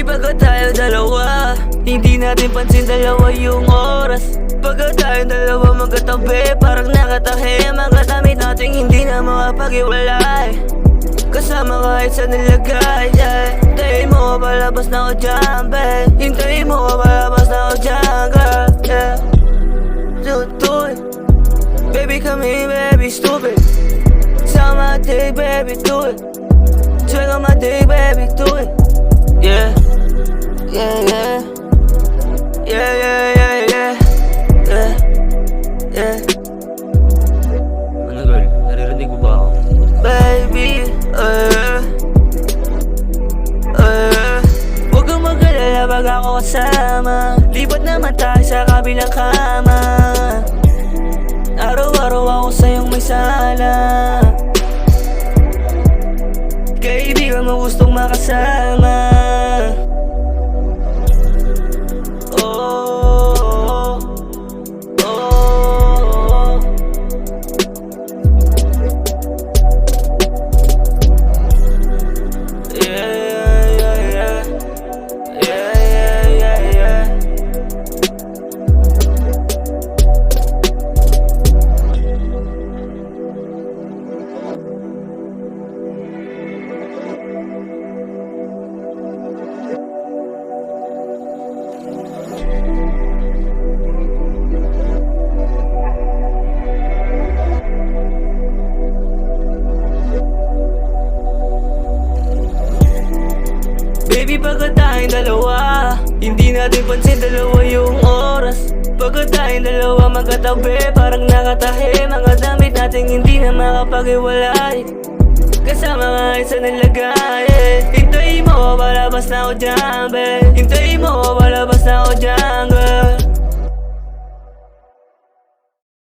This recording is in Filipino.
pagka tayo dalawa, hindi natin pansin dalawa yung oras. Pagka tayong dalawa magkatabi, parang nakatahi. Mga damit natin hindi na makapag-iwalay, kasama kahit sa nilagay, yeah. Hintayin mo palabas na ako dyan, babe. Hintayin mo palabas na ako dyan, girl, yeah. Do it, baby, come here, baby, stupid. Suck my dick, baby, do it. Swing on my dick, baby, do it. Yeah, yeah, yeah. Yeah, yeah, yeah, yeah. Yeah, yeah. Ano girl, naririnig mo ba ako? Baby, huwag kang mag-alala pag ako kasama. Lipat naman tayo sa kabilang kama. Araw-araw ako sa'yong may sala. Kaibigan mo gustong makasama. Oh, oh, oh. Yeah, yeah, yeah. Yeah, yeah, yeah, yeah. Baby, pagka tayong dalawa, hindi natin pansin dalawa yung oras. Pagka tayong dalawa magkatabi, parang nakatahi. Mga damit natin hindi na makapag-iwalay, kasama kahit sa nilagay, yeah. Hintayin mo palabas na ako dyan, babe. Hintayin mo palabas na ako dyan, girl.